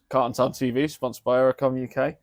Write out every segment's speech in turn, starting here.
Carlton Town TV, sponsored by Aerocom UK.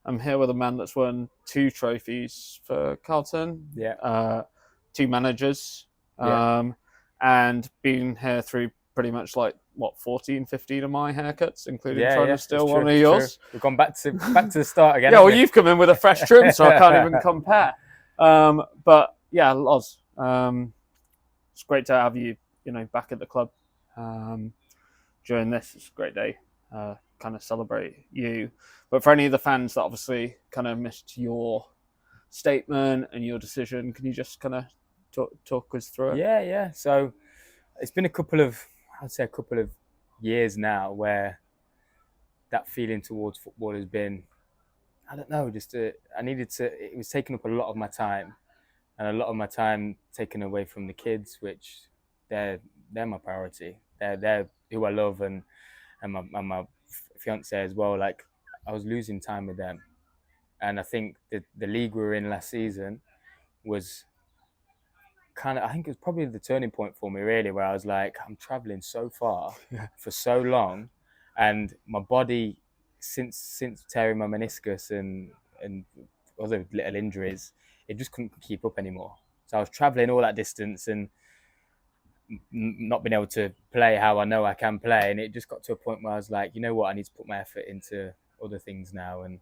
I'm here with a man that's won 2 trophies for Carlton, Yeah. 2 managers, Yeah. and been here through pretty much 14, 15 of my haircuts, including Yeah, trying yeah, to steal it's true. one of It's true. yours. We've gone back to the start again. Yeah, well, Haven't you've come in with a fresh trim, so I can't even compare. But yeah, Loz, it's great to have you, back at the club during this. It's a great day, kind of celebrate you. But for any of the fans that obviously kind of missed your statement and your decision, can you just kind of talk us through it? Yeah. So it's been a couple of years now where that feeling towards football has been, I don't know, I needed to. It was taking up a lot of my time, and a lot of my time taken away from the kids, which they're my priority. They're who I love, and my fiance as well. Like, I was losing time with them, and I think the league we were in last season was I think it was probably the turning point for me, really, where I was like, I'm traveling so far for so long, and my body, since tearing my meniscus and other little injuries, it just couldn't keep up anymore. So I was traveling all that distance and not being able to play how I know I can play, and it just got to a point where I was like, you know what, I need to put my effort into other things now and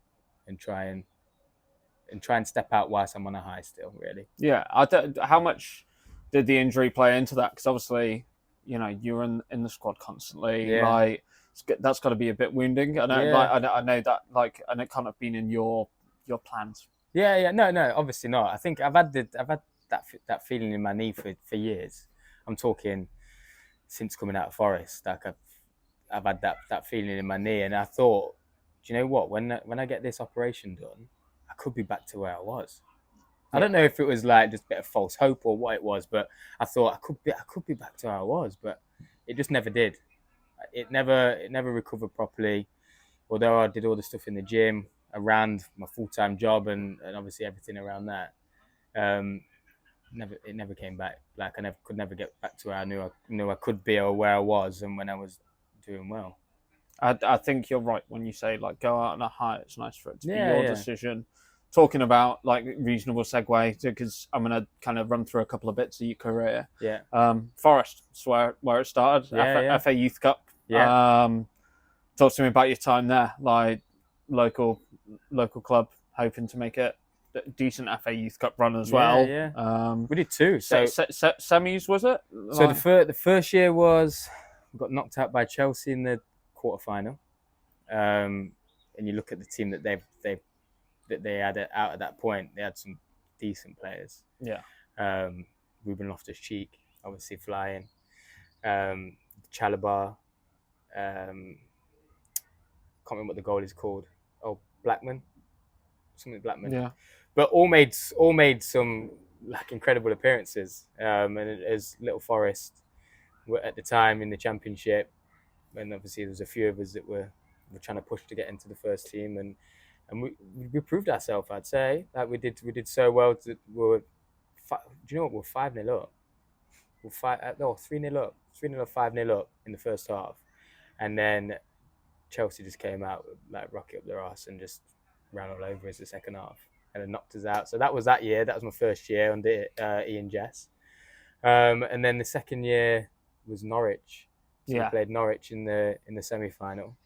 try and step out whilst I'm on a high still, really. Yeah. How much did the injury play into that? Because obviously, you're in the squad constantly. Yeah. Like, that's got to be a bit wounding. I know that. And it can't have been in your plans. Yeah. No, obviously not. I think I've had that feeling in my knee for years. I'm talking since coming out of Forest. Like, I've had that feeling in my knee, and I thought, do you know what? When I get this operation done, I could be back to where I was. I don't know if it was like just a bit of false hope or what it was, but I thought I could be back to where I was, but it just never did. It never recovered properly. Although I did all the stuff in the gym, I ran my full-time job and obviously everything around that. It never came back. Like, I could never get back to where I knew I could be or where I was and when I was doing well. I think you're right when you say, like, go out on a high. It's nice for it to be Yeah, your yeah. decision. Talking about, like, reasonable segue, because I'm going to kind of run through a couple of bits of your career. Yeah. Forest, that's where it started. Yeah. FA Youth Cup. Yeah. Talk to me about your time there. Like, local club, hoping to make it a decent FA Youth Cup run as well. Yeah. We did 2. So semis, was it? So the first year was, we got knocked out by Chelsea in the quarterfinal. And you look at the team that they had out at that point. They had some decent players. Yeah. Ruben Loftus-Cheek, obviously flying. Chalabar. Can't remember what the goal is called. Oh, Blackman. Something Blackman. Yeah. But all made some like incredible appearances. And as Little Forest were at the time in the Championship, and obviously there was a few of us that were trying to push to get into the first team, and we proved ourselves. I'd say like we did so well. Do you know what? We're 5-0 up. We're 3-0 up. 3-0 up, 5-0 up in the first half, and then Chelsea just came out like rocket up their arse and just ran all over us the second half and then knocked us out. So that was that year. That was my first year under Ian Jess, and then the second year was Norwich. So we played Norwich in the semi-final.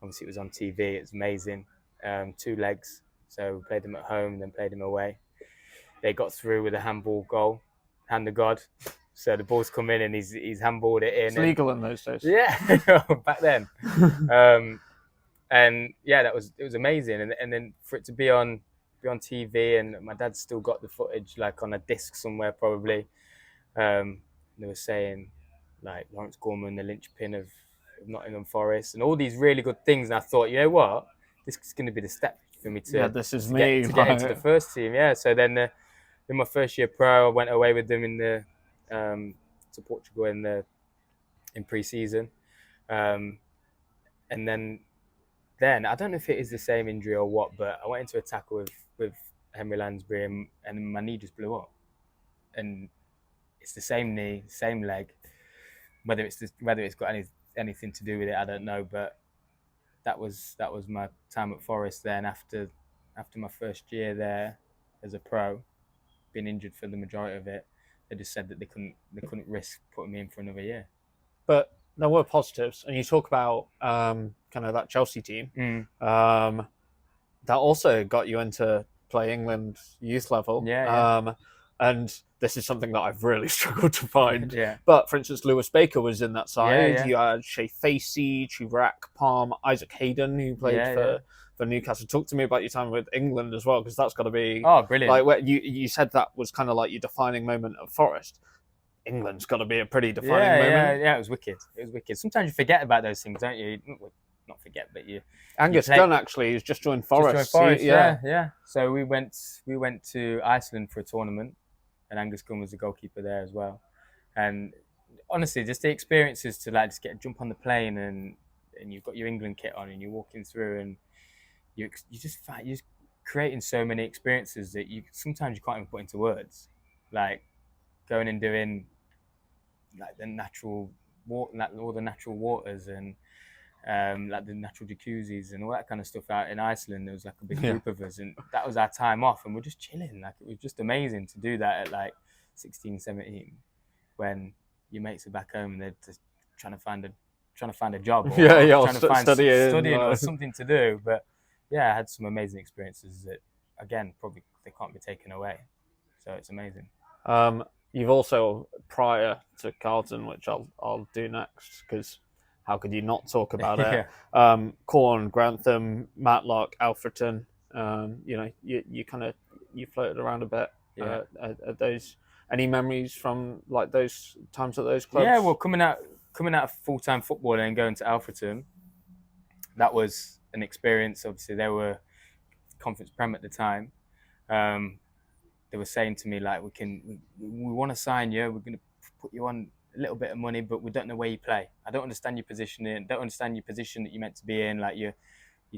Obviously, it was on TV. It was amazing. 2 legs. So we played them at home, then played them away. They got through with a handball goal, hand of God. So the ball's come in and he's handballed it in. It's legal in those days. Yeah, back then. And yeah, it was amazing. And then for it to be on TV, and my dad's still got the footage like on a disc somewhere probably. They were saying like Lawrence Gorman, the linchpin of Nottingham Forest, and all these really good things. And I thought, you know what, this is going to be the step for me to this is to me get into the first team. Yeah. So then in my first year pro, I went away with them in the to Portugal in pre-season, and then I don't know if it is the same injury or what, but I went into a tackle with Henry Lansbury and my knee just blew up, and it's the same knee, same leg. Whether it's got anything to do with it, I don't know. But that was my time at Forest. Then after my first year there as a pro, been injured for the majority of it, they just said that they couldn't risk putting me in for another year. But there were positives, and you talk about kind of that Chelsea team. That also got you into play England youth level. Yeah. And this is something that I've really struggled to find. Yeah. But for instance, Lewis Baker was in that side. Yeah. You had Shea Facey, Chirac, Palm, Isaac Hayden, who played for Newcastle. Talk to me about your time with England as well, because that's got to be brilliant. Like where you said that was kind of like your defining moment at Forest. England's got to be a pretty defining moment. Yeah. It was wicked. Sometimes you forget about those things, don't you? Not forget, but you. Angus Gunn actually has just joined Forest. Yeah. So we went to Iceland for a tournament, and Angus Gunn was the goalkeeper there as well. And honestly, just the experiences to like just jump on the plane and you've got your England kit on and you're walking through and you're just creating so many experiences that sometimes you can't even put into words, like going and doing like the natural water, like all the natural waters and like the natural jacuzzis and all that kind of stuff out in Iceland. There was like a big group of us, and that was our time off, and we're just chilling. Like it was just amazing to do that at like 16, 17, when your mates are back home and they're just trying to find a job, or trying to find studying or something to do. But yeah, I had some amazing experiences that, again, probably they can't be taken away. So it's amazing. You've also, prior to Carlton, which I'll do next, because how could you not talk about it? Corn, Grantham, Matlock, Alfreton. You floated around a bit. At those, any memories from like those times at those clubs? Yeah, well, coming out of full-time football and going to Alfreton, that was an experience. Obviously, they were Conference Prem at the time. They were saying to me like, we want to sign you. We're going to put you on a little bit of money, but we don't know where you play. I don't understand your position that you're meant to be in. Like you're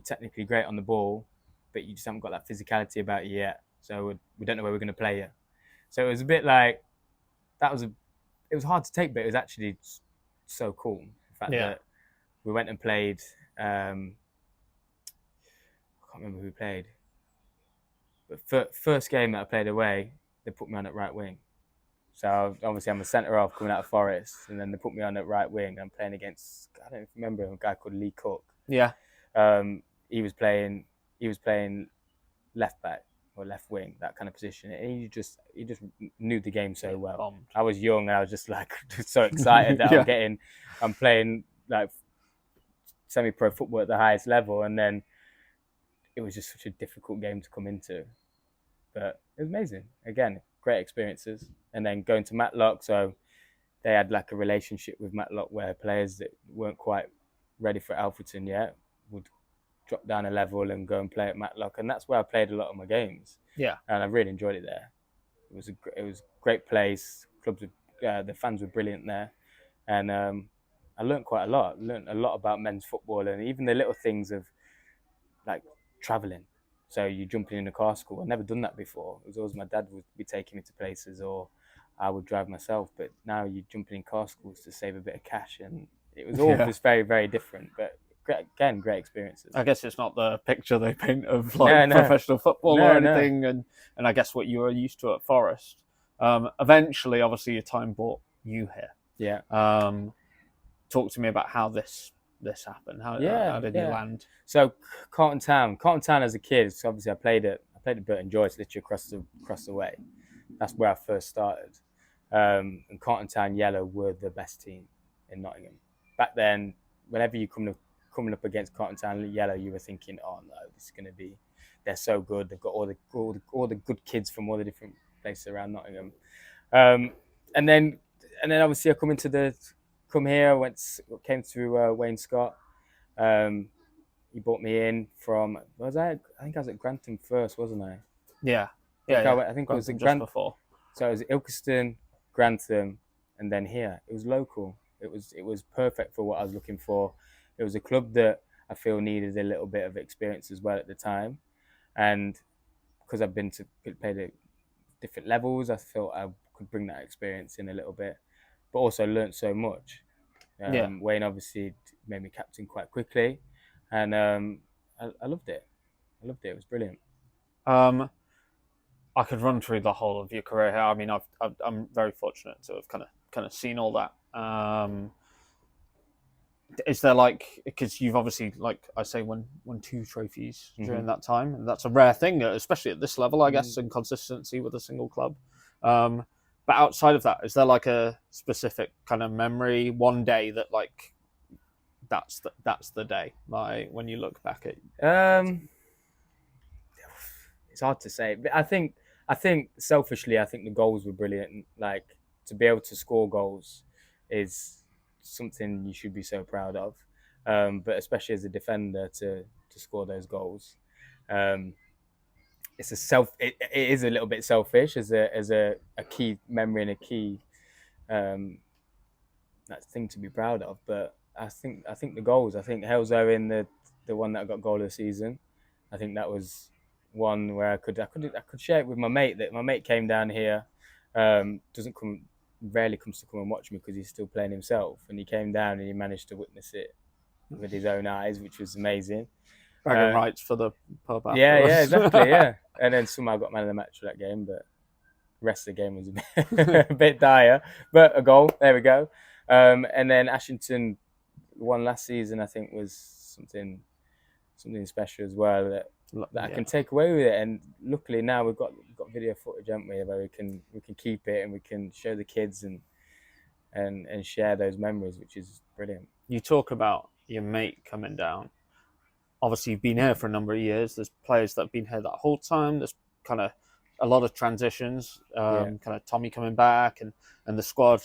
technically great on the ball, but you just haven't got that physicality about you yet. So we don't know where we're going to play you. So it was a bit like it was hard to take, but it was actually so cool. The fact that we went and played. I can't remember who we played, but first game that I played away, they put me on at right wing. So obviously I'm a centre half coming out of Forest, and then they put me on at right wing. I'm playing against, I don't remember, a guy called Lee Cook. Yeah. He was playing left back or left wing, that kind of position. And he just knew the game so well. Bombed. I was young and I was just like so excited that I'm playing like semi-pro football at the highest level, and then it was just such a difficult game to come into. But it was amazing. Again, great experiences. And then going to Matlock, so they had like a relationship with Matlock where players that weren't quite ready for Alfreton yet would drop down a level and go and play at Matlock, and that's where I played a lot of my games. Yeah, and I really enjoyed it there. It was a great place. The fans were brilliant there, and I learned quite a lot. Learned a lot about men's football, and even the little things of like travelling. So you jumping in a car school. I've never done that before. It was always my dad would be taking me to places, or I would drive myself. But now you're jumping in car schools to save a bit of cash, and it was all just very, very different. But great experiences. I guess it's not the picture they paint of like professional football or anything, and I guess what you were used to at Forest. Eventually, obviously, your time brought you here. Yeah. Talk to me about how this happened. How did you land? So Carlton Town as a kid. So obviously, I played at Burton Joyce, literally across the way. That's where I first started. And Carlton Town Yellow were the best team in Nottingham back then. Whenever you coming up against Carlton Town Yellow, you were thinking, "Oh no, this is going to be. They're so good. They've got all the good kids from all the different places around Nottingham." And then obviously I come here. Came through Wayne Scott. He brought me in from. I think I was at Grantham first, wasn't I? Yeah. I think it was just before. So it was Ilkeston, Grantham, and then here. It was local. It was perfect for what I was looking for. It was a club that I feel needed a little bit of experience as well at the time, and because I've been to played at different levels, I felt I could bring that experience in a little bit, but also learnt so much. Wayne obviously made me captain quite quickly, and I loved it. I loved it. It was brilliant. I could run through the whole of your career here. I mean, I'm very fortunate to have kind of seen all that. Is there like, because you've obviously, like I say, won two trophies during that time, and that's a rare thing, especially at this level, I guess, and consistency with a single club. But outside of that, is there like a specific kind of memory, one day that like that's the day, like when you look back at? It's hard to say, but I think selfishly, I think the goals were brilliant. Like, to be able to score goals is something you should be so proud of. But especially as a defender to score those goals, it's it is a little bit selfish as a key memory and a key that thing to be proud of. But I think the goals. I think Helzo in the one that got goal of the season. I think that was one where I could share it with my mate. That my mate came down here, rarely comes to come and watch me because he's still playing himself, and he came down and he managed to witness it with his own eyes, which was amazing. Bragging rights for the pub. Yeah, exactly, yeah. And then somehow I got man of the match for that game, but the rest of the game was a bit dire. But a goal, there we go. And then Ashington won last season, I think, was something special as well that I can take away with it. And luckily now we've got video footage, haven't we, where we can keep it and we can show the kids and share those memories, which is brilliant. You talk about your mate coming down. Obviously, you've been here for a number of years. There's players that have been here that whole time. There's kind of a lot of transitions. Kind of Tommy coming back and the squad,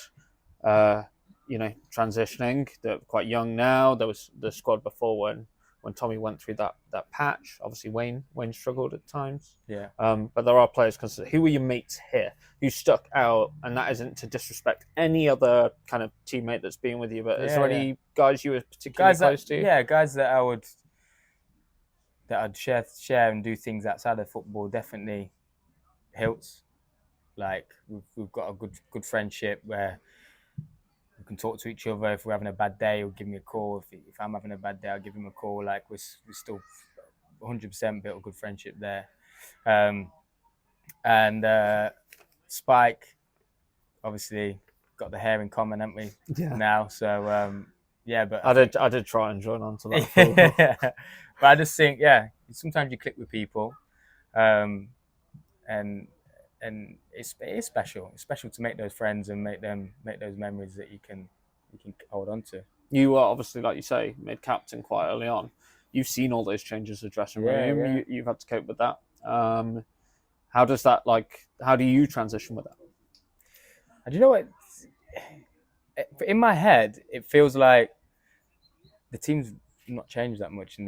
transitioning. They're quite young now. There was the squad before when Tommy went through that patch. Obviously, Wayne struggled at times. Yeah. But there are players considered. Who were your mates here who stuck out? And that isn't to disrespect any other kind of teammate that's been with you, but is there any guys you were particularly close to? Yeah, guys that I'd share and do things outside of football. Definitely Hilts. Like, we've got a good friendship where we can talk to each other. If we're having a bad day, he'll give me a call. If I'm having a bad day, I'll give him a call. Like, we're still 100% built a good friendship there. And Spike, obviously, got the hair in common, haven't we? Yeah. Now, so but I did try and join on to that. But I just think, sometimes you click with people, and it's special. It's special to make those friends and make those memories that you can hold on to. You were obviously, like you say, made captain quite early on. You've seen all those changes of dressing room. Yeah. You've had to cope with that. How does that how do you transition with that? And you know what? In my head, it feels like the team's not changed that much in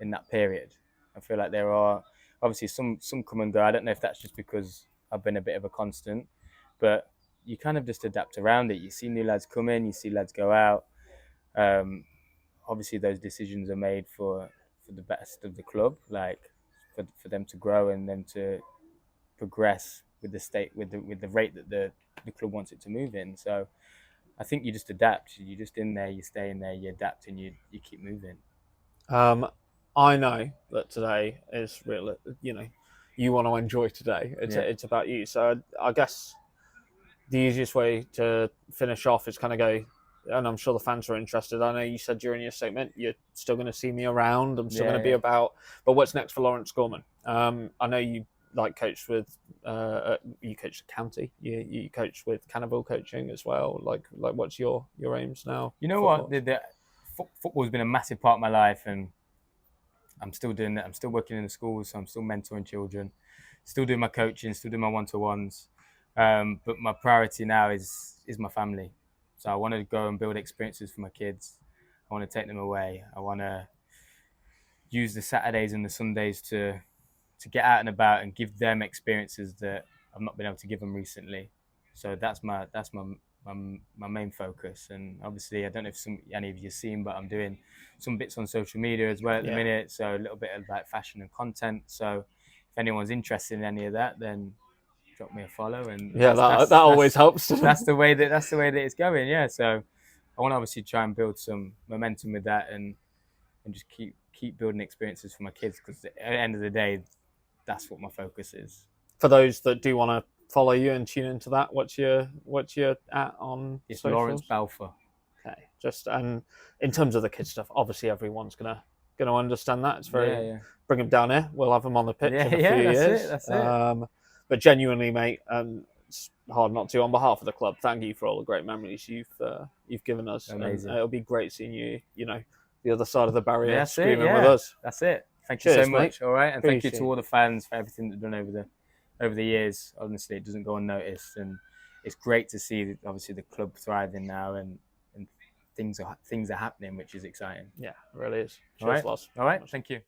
that period. I feel like there are obviously some come and go. I don't know if that's just because I've been a bit of a constant, but you kind of just adapt around it. You see new lads come in, you see lads go out. Obviously those decisions are made for the best of the club, like for them to grow and them to progress with the rate that the club wants it to move in. So I think you just adapt. You're just in there, you stay in there, you adapt, and you keep moving. I know that today is real. You want to enjoy today. It's about you. So I guess the easiest way to finish off is kind of go, and I'm sure the fans are interested. I know you said during your statement you're still going to see me around. I'm still going to be about. But what's next for Lawrence Gorman? I know you coached with you coached at County. You coached with Cannaville coaching as well. Like what's your aims now? You know what? Football's been a massive part of my life, and I'm still doing that. I'm still working in the schools, so I'm still mentoring children, still doing my coaching, still doing my one-to-ones. But my priority now is my family. So I want to go and build experiences for my kids. I want to take them away. I want to use the Saturdays and the Sundays to get out and about and give them experiences that I've not been able to give them recently. So that's my main focus. And obviously, I don't know if any of you have seen, but I'm doing some bits on social media as well at the minute. So a little bit of like fashion and content. So if anyone's interested in any of that, then drop me a follow. And that always helps. That's the way that it's going. Yeah. So I want to obviously try and build some momentum with that and and just keep building experiences for my kids, because at the end of the day, that's what my focus is. For those that do want to follow you and tune into that, what's your at on It's socials? Lawrence Balfour. Okay, and in terms of the kids stuff, obviously everyone's gonna understand that. It's very bring them down here. We'll have them on the pitch in a few years. That's it. But genuinely, mate, it's hard not to. On behalf of the club, thank you for all the great memories you've given us. Amazing. And it'll be great seeing you. The other side of the barrier, screaming with us. That's it. Thank you Cheers, so much. mate. All right, and thank you Appreciate to all the fans for everything they've done over the years. Honestly, it doesn't go unnoticed, and it's great to see obviously the club thriving now, and things are happening, which is exciting. Yeah, it really is. All right. Cheers, Loz. All right. Thank you.